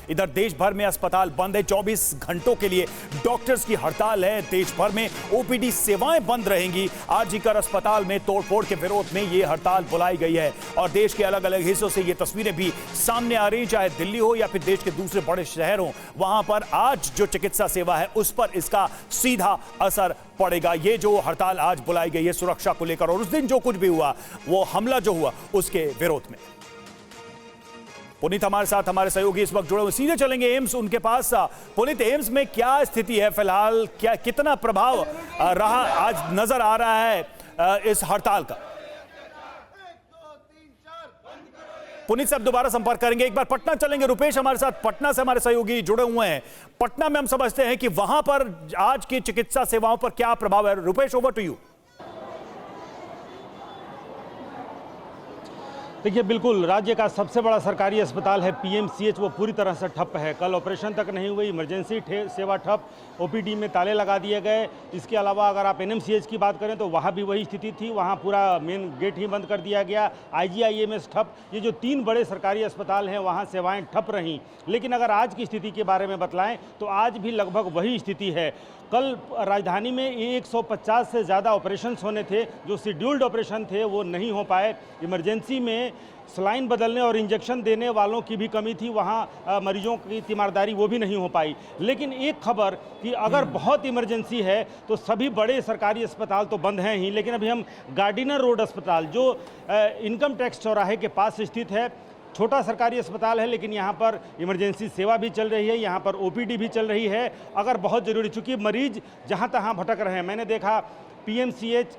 इधर देश भर में अस्पताल बंद है, 24 घंटों के लिए डॉक्टर्स की हड़ताल है। देश भर में ओपीडी सेवाएं बंद रहेंगी। आरजीकर अस्पताल में तोड़फोड़ के विरोध में यह हड़ताल बुलाई गई है और देश के अलग अलग हिस्सों से ये तस्वीरें भी सामने आ रही, चाहे दिल्ली हो या फिर देश के दूसरे बड़े शहर हो। वहां पर आज जो चिकित्सा सेवा है उस पर इसका सीधा असर पड़ेगा। ये जो हड़ताल आज बुलाई गई है सुरक्षा को लेकर और उस दिन जो कुछ भी हुआ, वो हमला जो हुआ उसके विरोध में। पुनीत हमारे साथ, हमारे सहयोगी इस वक्त जुड़े हुए, सीधे चलेंगे एम्स उनके पास। पुनीत, एम्स में क्या स्थिति है फिलहाल, क्या कितना प्रभाव रहा आज नजर आ रहा है इस हड़ताल का? पुनीत से अब दोबारा संपर्क करेंगे। एक बार पटना चलेंगे, रुपेश हमारे साथ पटना से हमारे सहयोगी जुड़े हुए हैं। पटना में हम समझते हैं कि वहां पर आज की चिकित्सा सेवाओं पर क्या प्रभाव है। Rupesh, over to you. देखिए, बिल्कुल राज्य का सबसे बड़ा सरकारी अस्पताल है पीएमसीएच, वो पूरी तरह से ठप है। कल ऑपरेशन तक नहीं हुई, इमरजेंसी सेवा ठप, ओपीडी में ताले लगा दिए गए। इसके अलावा अगर आप एनएमसीएच की बात करें तो वहाँ भी वही स्थिति थी, वहाँ पूरा मेन गेट ही बंद कर दिया गया। आईजीआईएमएस ठप। ये जो 3 बड़े सरकारी अस्पताल हैं वहाँ सेवाएं ठप रहीं। लेकिन अगर आज की स्थिति के बारे में बतलाएं तो आज भी लगभग वही स्थिति है। कल राजधानी में 150 से ज़्यादा ऑपरेशंस होने थे, जो शेड्यूल्ड ऑपरेशन थे वो नहीं हो पाए। इमरजेंसी में सलाइन बदलने और इंजेक्शन देने वालों की भी कमी थी, वहाँ मरीजों की तीमारदारी वो भी नहीं हो पाई। लेकिन एक खबर कि अगर बहुत इमरजेंसी है तो सभी बड़े सरकारी अस्पताल तो बंद हैं ही, लेकिन अभी हम गार्डिनर रोड अस्पताल जो इनकम टैक्स चौराहे के पास स्थित है, छोटा सरकारी अस्पताल है, लेकिन यहाँ पर इमरजेंसी सेवा भी चल रही है, यहाँ पर ओपीडी भी चल रही है अगर बहुत ज़रूरी, चूँकि मरीज जहाँ तहाँ भटक रहे हैं। मैंने देखा पीएमसीएच,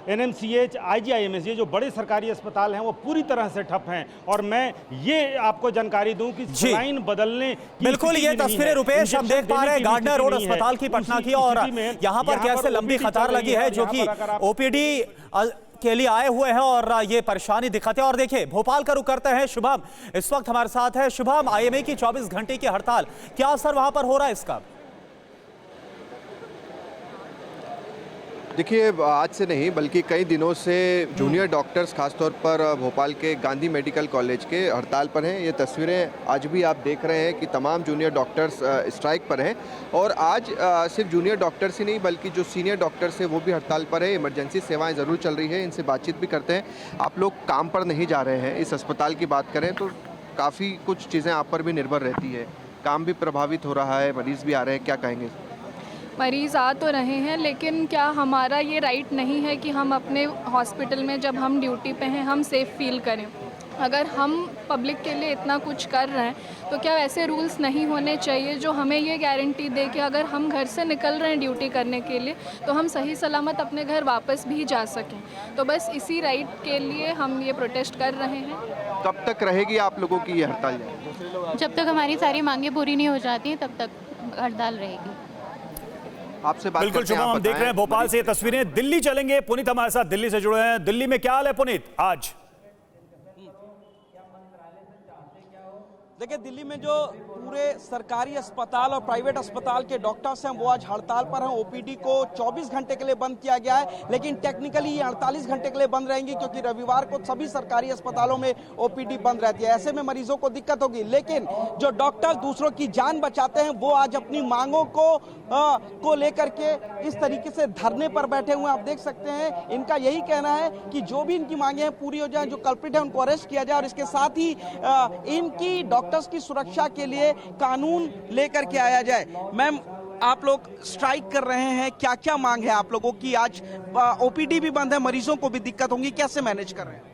एनएमसीएच, आईजीआईएमएस, ये जो बड़े सरकारी अस्पताल हैं वो पूरी तरह से ठप हैं। और मैं ये आपको जानकारी दूं कि सलाइन बदलने की बिल्कुल ये तस्वीरें रुपेश हम देख पा रहे हैं गार्डनर रोड अस्पताल की पटना की, और यहाँ पर कैसे लंबी कतार लगी है जो कि ओपीडी के लिए आए हुए हैं और ये परेशानी दिखाते हैं। और देखिए भोपाल का रुख करते हैं, शुभम इस वक्त हमारे साथ है। शुभम, आईएमए की 24 घंटे की हड़ताल, क्या असर वहां पर हो रहा है इसका? देखिए, आज से नहीं बल्कि कई दिनों से जूनियर डॉक्टर्स खासतौर पर भोपाल के गांधी मेडिकल कॉलेज के हड़ताल पर हैं। ये तस्वीरें आज भी आप देख रहे हैं कि तमाम जूनियर डॉक्टर्स स्ट्राइक पर हैं। और आज सिर्फ जूनियर डॉक्टर्स ही नहीं बल्कि जो सीनियर डॉक्टर्स हैं वो भी हड़ताल पर है। इमरजेंसी सेवाएं ज़रूर चल रही है, इनसे बातचीत भी करते हैं। आप लोग काम पर नहीं जा रहे हैं, इस अस्पताल की बात करें तो काफ़ी कुछ चीज़ें आप पर भी निर्भर रहती है, काम भी प्रभावित हो रहा है, मरीज़ भी आ रहे हैं, क्या कहेंगे? मरीज़ आ तो रहे हैं, लेकिन क्या हमारा ये राइट नहीं है कि हम अपने हॉस्पिटल में जब हम ड्यूटी पे हैं हम सेफ़ फील करें? अगर हम पब्लिक के लिए इतना कुछ कर रहे हैं तो क्या ऐसे रूल्स नहीं होने चाहिए जो हमें ये गारंटी दे कि अगर हम घर से निकल रहे हैं ड्यूटी करने के लिए तो हम सही सलामत अपने घर वापस भी जा सकें? तो बस इसी राइट के लिए हम ये प्रोटेस्ट कर रहे हैं। कब तक रहेगी आप लोगों की ये हड़ताल? जब तक हमारी सारी मांगें पूरी नहीं हो जाती हैं तब तक हड़ताल रहेगी। आपसे बात बिल्कुल शुभम, हम देख रहे हैं भोपाल से ये तस्वीरें। दिल्ली चलेंगे, पुनीत हमारे साथ दिल्ली से जुड़े हैं। दिल्ली में क्या हाल है पुनीत आज? देखिए, दिल्ली में जो पूरे सरकारी अस्पताल और प्राइवेट अस्पताल के डॉक्टर्स हैं वो आज हड़ताल पर हैं। ओपीडी को 24 घंटे के लिए बंद किया गया है, लेकिन टेक्निकली ये 48 घंटे के लिए बंद रहेंगी क्योंकि रविवार को सभी सरकारी अस्पतालों में ओपीडी बंद रहती है। ऐसे में मरीजों को दिक्कत होगी, लेकिन जो डॉक्टर दूसरों की जान बचाते हैं वो आज अपनी मांगों को लेकर के इस तरीके से धरने पर बैठे हुए हैं। आप देख सकते हैं, इनका यही कहना है कि जो भी इनकी मांगे हैं पूरी हो जाए, जो कल्प्रिट है उनको अरेस्ट किया जाए और इसके साथ ही इनकी डॉक्टर्स की सुरक्षा के लिए कानून लेकर के आया जाए। मैम, आप लोग स्ट्राइक कर रहे हैं, क्या क्या मांग है आप लोगों की? आज ओपीडी भी बंद है, मरीजों को भी दिक्कत होगी, कैसे मैनेज कर रहे हैं?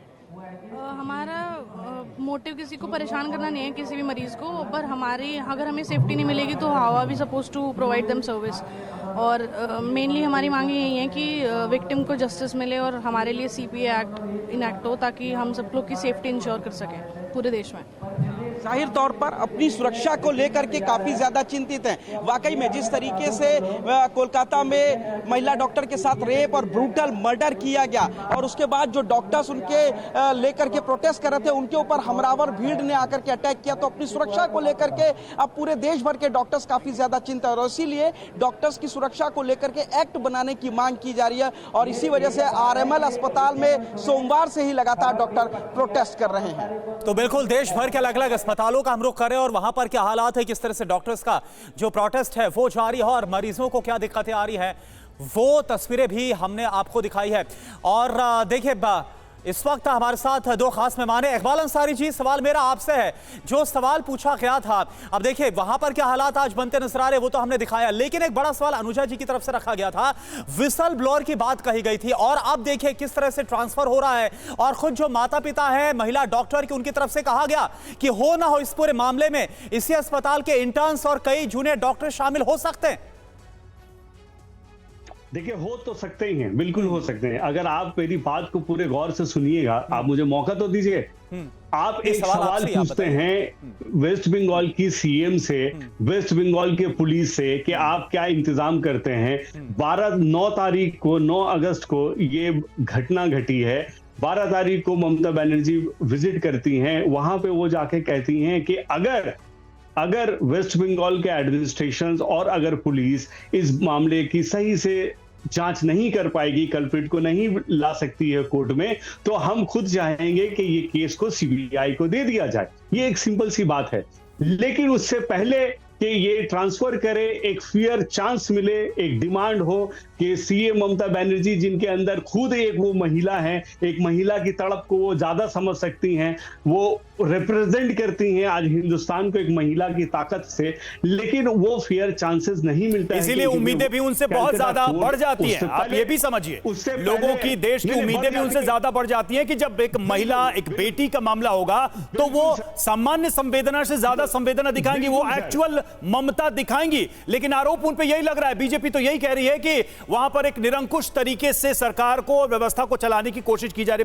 हमारा मोटिव किसी को परेशान करना नहीं है, किसी भी मरीज को, पर हमारी अगर हमें सेफ्टी नहीं मिलेगी तो how are we suppose to provide them service. और मेनली हमारी मांगे यही है कि विक्टिम को जस्टिस मिले और हमारे लिए सीपीए एक्ट इनैक्ट हो ताकि हम सब लोग की सेफ्टी इंश्योर कर सकें पूरे देश में। जाहिर तौर पर अपनी सुरक्षा को लेकर के काफी ज्यादा चिंतित हैं। वाकई में जिस तरीके से कोलकाता में महिला डॉक्टर के साथ रेप और ब्रूटल मर्डर किया गया और उसके बाद जो डॉक्टर्स उनके लेकर के प्रोटेस्ट कर रहे थे उनके ऊपर हमलावर भीड़ ने आकर के अटैक किया, तो अपनी सुरक्षा को लेकर के अब पूरे देश भर के डॉक्टर्स काफी ज्यादा चिंतित है और इसीलिए डॉक्टर्स की सुरक्षा को लेकर के एक्ट बनाने की मांग की जा रही है। और इसी वजह से आरएमएल अस्पताल में सोमवार से ही लगातार डॉक्टर प्रोटेस्ट कर रहे हैं। तो बिल्कुल देश भर के अलग अलग अस्पतालों का हम रुख करें और वहां पर क्या हालात है, किस तरह से डॉक्टर्स का जो प्रोटेस्ट है वो जारी है और मरीजों को क्या दिक्कतें आ रही हैं, वो तस्वीरें भी हमने आपको दिखाई है। और देखिए इस वक्त हमारे साथ दो खास मेहमान हैं। इकबाल अंसारी जी, सवाल मेरा आपसे है, जो सवाल पूछा गया था, अब देखिए वहां पर क्या हालात आज बनते नजर आ रहे वो तो हमने दिखाया, लेकिन एक बड़ा सवाल अनुजा जी की तरफ से रखा गया था, विसल ब्लोअर की बात कही गई थी और अब देखिए किस तरह से ट्रांसफर हो रहा है और खुद जो माता पिता है महिला डॉक्टर की, उनकी तरफ से कहा गया कि हो ना हो इस पूरे मामले में इसी अस्पताल के इंटर्न्स और कई जूनियर डॉक्टर शामिल हो सकते हैं। देखिए हो तो सकते ही हैं, बिल्कुल हो सकते हैं। अगर आप मेरी बात को पूरे गौर से सुनिएगा, आप मुझे मौका तो दीजिए। आप एक सवाल पूछते हैं वेस्ट बंगाल की सीएम से, वेस्ट बंगाल के पुलिस से कि आप क्या इंतजाम करते हैं। 9 अगस्त को ये घटना घटी है। 12 तारीख को ममता बनर्जी विजिट करती हैं, वहां पे वो जाके कहती हैं कि अगर वेस्ट बंगाल के एडमिनिस्ट्रेशन और अगर पुलिस इस मामले की सही से जांच नहीं कर पाएगी, कल्प्रिट को नहीं ला सकती है कोर्ट में, तो हम खुद चाहेंगे कि ये केस को सीबीआई को दे दिया जाए। ये एक सिंपल सी बात है। लेकिन उससे पहले कि ये ट्रांसफर करे, एक फेयर चांस मिले, एक डिमांड हो कि सीएम ममता बनर्जी, जिनके अंदर खुद एक वो महिला है, एक महिला की तड़प को वो ज्यादा समझ सकती हैं, वो रिप्रेजेंट करती हैं आज हिंदुस्तान को एक महिला की ताकत से, लेकिन वो फेयर चांसेस नहीं मिलता है। इसीलिए उम्मीदें भी उनसे बहुत ज्यादा बढ़ जाती हैं। आप ये भी समझिए, लोगों की, देश की उम्मीदें भी उनसे ज्यादा बढ़ जाती हैं कि जब एक महिला, एक बेटी का मामला होगा तो वो सामान्य संवेदना से ज्यादा संवेदना दिखाएंगी, वो एक्चुअल ममता दिखाएंगी। लेकिन आरोप उन पे यही लग रहा है, बीजेपी तो यही कह रही है कि वहां पर एक निरंकुश तरीके से सरकार को, व्यवस्था को चलाने की कोशिश की जा रही है।